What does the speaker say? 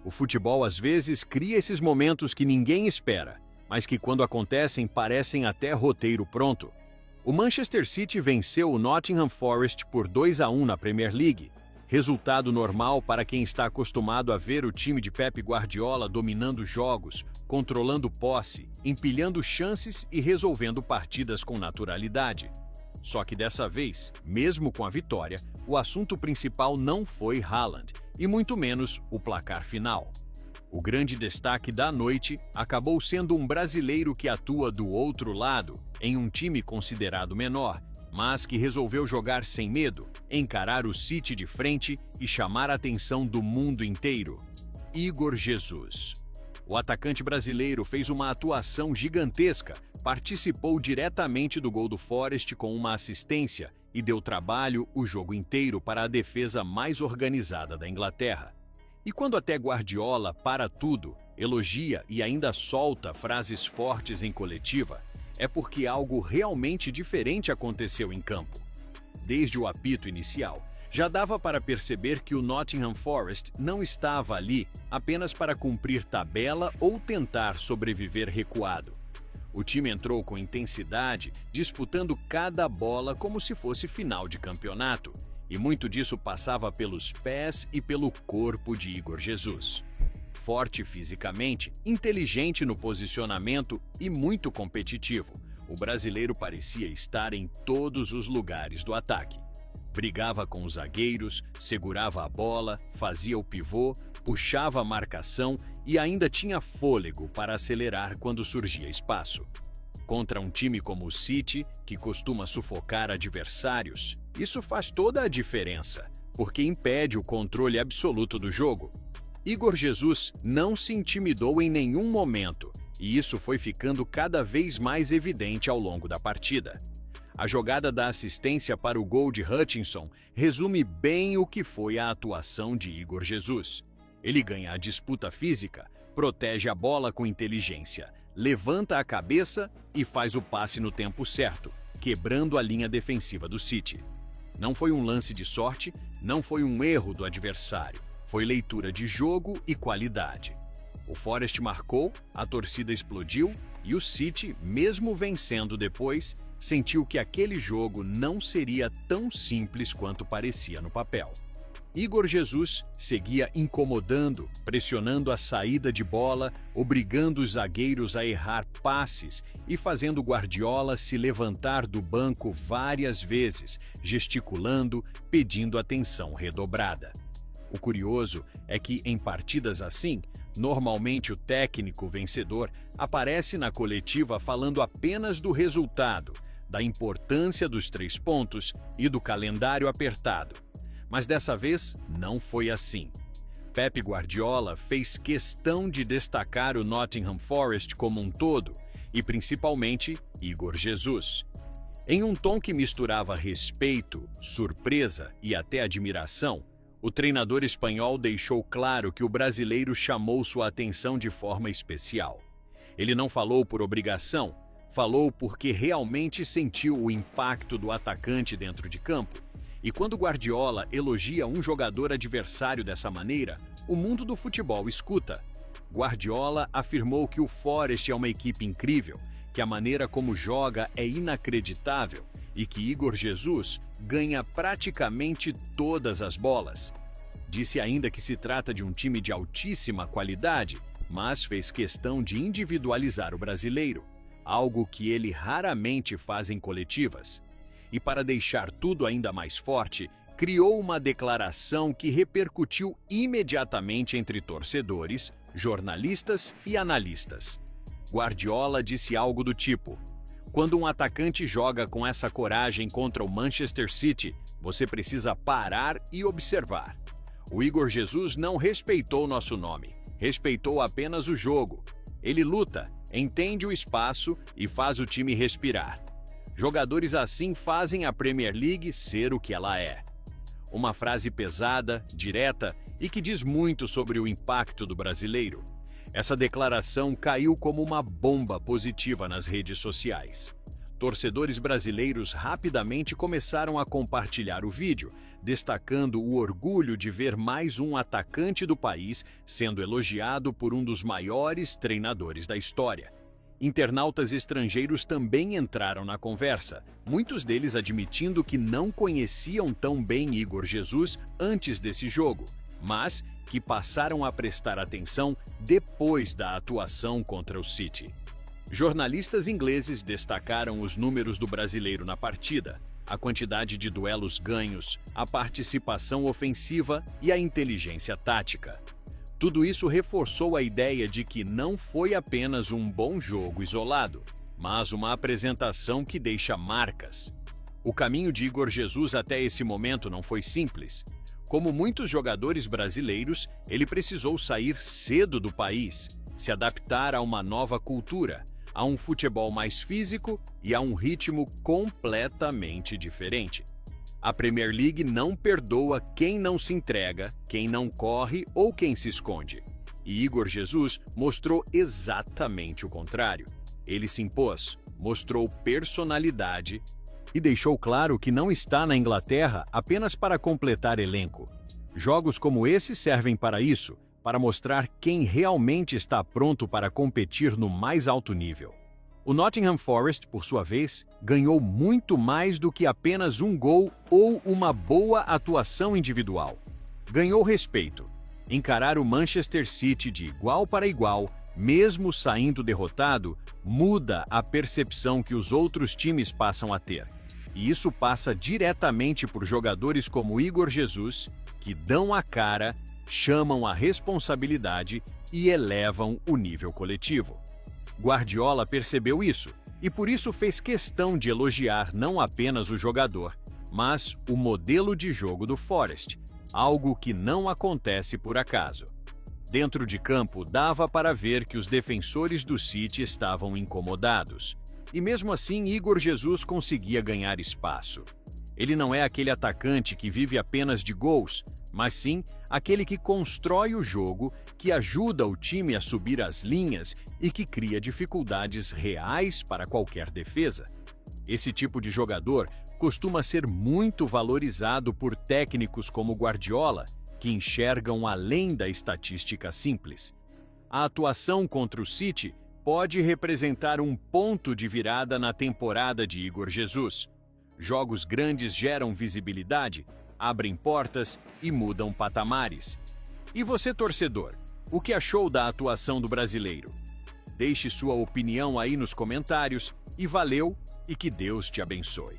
O futebol às vezes cria esses momentos que ninguém espera, mas que quando acontecem parecem até roteiro pronto. O Manchester City venceu o Nottingham Forest por 2-1 na Premier League, resultado normal para quem está acostumado a ver o time de Pep Guardiola dominando jogos, controlando posse, empilhando chances e resolvendo partidas com naturalidade. Só que dessa vez, mesmo com a vitória, o assunto principal não foi Haaland, e muito menos o placar final. O grande destaque da noite acabou sendo um brasileiro que atua do outro lado, em um time considerado menor, mas que resolveu jogar sem medo, encarar o City de frente e chamar a atenção do mundo inteiro. Igor Jesus. O atacante brasileiro fez uma atuação gigantesca, participou diretamente do gol do Forest com uma assistência e deu trabalho o jogo inteiro para a defesa mais organizada da Inglaterra. E quando até Guardiola para tudo, elogia e ainda solta frases fortes em coletiva, é porque algo realmente diferente aconteceu em campo. Desde o apito inicial, já dava para perceber que o Nottingham Forest não estava ali apenas para cumprir tabela ou tentar sobreviver recuado. O time entrou com intensidade, disputando cada bola como se fosse final de campeonato, e muito disso passava pelos pés e pelo corpo de Igor Jesus. Forte fisicamente, inteligente no posicionamento e muito competitivo, o brasileiro parecia estar em todos os lugares do ataque. Brigava com os zagueiros, segurava a bola, fazia o pivô, puxava a marcação e ainda tinha fôlego para acelerar quando surgia espaço. Contra um time como o City, que costuma sufocar adversários, isso faz toda a diferença, porque impede o controle absoluto do jogo. Igor Jesus não se intimidou em nenhum momento, e isso foi ficando cada vez mais evidente ao longo da partida. A jogada da assistência para o gol de Hutchinson resume bem o que foi a atuação de Igor Jesus. Ele ganha a disputa física, protege a bola com inteligência, levanta a cabeça e faz o passe no tempo certo, quebrando a linha defensiva do City. Não foi um lance de sorte, não foi um erro do adversário, foi leitura de jogo e qualidade. O Forest marcou, a torcida explodiu e o City, mesmo vencendo depois, sentiu que aquele jogo não seria tão simples quanto parecia no papel. Igor Jesus seguia incomodando, pressionando a saída de bola, obrigando os zagueiros a errar passes e fazendo Guardiola se levantar do banco várias vezes, gesticulando, pedindo atenção redobrada. O curioso é que, em partidas assim, normalmente o técnico vencedor aparece na coletiva falando apenas do resultado, da importância dos 3 pontos e do calendário apertado. Mas dessa vez não foi assim. Pep Guardiola fez questão de destacar o Nottingham Forest como um todo e principalmente Igor Jesus. Em um tom que misturava respeito, surpresa e até admiração, o treinador espanhol deixou claro que o brasileiro chamou sua atenção de forma especial. Ele não falou por obrigação, falou porque realmente sentiu o impacto do atacante dentro de campo. E quando Guardiola elogia um jogador adversário dessa maneira, o mundo do futebol escuta. Guardiola afirmou que o Forest é uma equipe incrível, que a maneira como joga é inacreditável e que Igor Jesus ganha praticamente todas as bolas. Disse ainda que se trata de um time de altíssima qualidade, mas fez questão de individualizar o brasileiro, algo que ele raramente faz em coletivas. E para deixar tudo ainda mais forte, criou uma declaração que repercutiu imediatamente entre torcedores, jornalistas e analistas. Guardiola disse algo do tipo: "Quando um atacante joga com essa coragem contra o Manchester City, você precisa parar e observar. O Igor Jesus não respeitou nosso nome, respeitou apenas o jogo. Ele luta, entende o espaço e faz o time respirar. Jogadores assim fazem a Premier League ser o que ela é." Uma frase pesada, direta e que diz muito sobre o impacto do brasileiro. Essa declaração caiu como uma bomba positiva nas redes sociais. torcedores brasileiros rapidamente começaram a compartilhar o vídeo, destacando o orgulho de ver mais um atacante do país sendo elogiado por um dos maiores treinadores da história. Internautas estrangeiros também entraram na conversa, muitos deles admitindo que não conheciam tão bem Igor Jesus antes desse jogo, mas que passaram a prestar atenção depois da atuação contra o City. Jornalistas ingleses destacaram os números do brasileiro na partida, a quantidade de duelos ganhos, a participação ofensiva e a inteligência tática. Tudo isso reforçou a ideia de que não foi apenas um bom jogo isolado, mas uma apresentação que deixa marcas. O caminho de Igor Jesus até esse momento não foi simples. Como muitos jogadores brasileiros, ele precisou sair cedo do país, se adaptar a uma nova cultura, a um futebol mais físico e a um ritmo completamente diferente. A Premier League não perdoa quem não se entrega, quem não corre ou quem se esconde. E Igor Jesus mostrou exatamente o contrário. Ele se impôs, mostrou personalidade e deixou claro que não está na Inglaterra apenas para completar elenco. Jogos como esse servem para isso, para mostrar quem realmente está pronto para competir no mais alto nível. O Nottingham Forest, por sua vez, ganhou muito mais do que apenas um gol ou uma boa atuação individual. Ganhou respeito. Encarar o Manchester City de igual para igual, mesmo saindo derrotado, muda a percepção que os outros times passam a ter. E isso passa diretamente por jogadores como Igor Jesus, que dão a cara, chamam a responsabilidade e elevam o nível coletivo. Guardiola percebeu isso e por isso fez questão de elogiar não apenas o jogador, mas o modelo de jogo do Forest, algo que não acontece por acaso. Dentro de campo, dava para ver que os defensores do City estavam incomodados. E mesmo assim, Igor Jesus conseguia ganhar espaço. Ele não é aquele atacante que vive apenas de gols, mas sim aquele que constrói o jogo, que ajuda o time a subir as linhas e que cria dificuldades reais para qualquer defesa. Esse tipo de jogador costuma ser muito valorizado por técnicos como Guardiola, que enxergam além da estatística simples. A atuação contra o City pode representar um ponto de virada na temporada de Igor Jesus. Jogos grandes geram visibilidade, abrem portas e mudam patamares. E você, torcedor, o que achou da atuação do brasileiro? Deixe sua opinião aí nos comentários e valeu e que Deus te abençoe.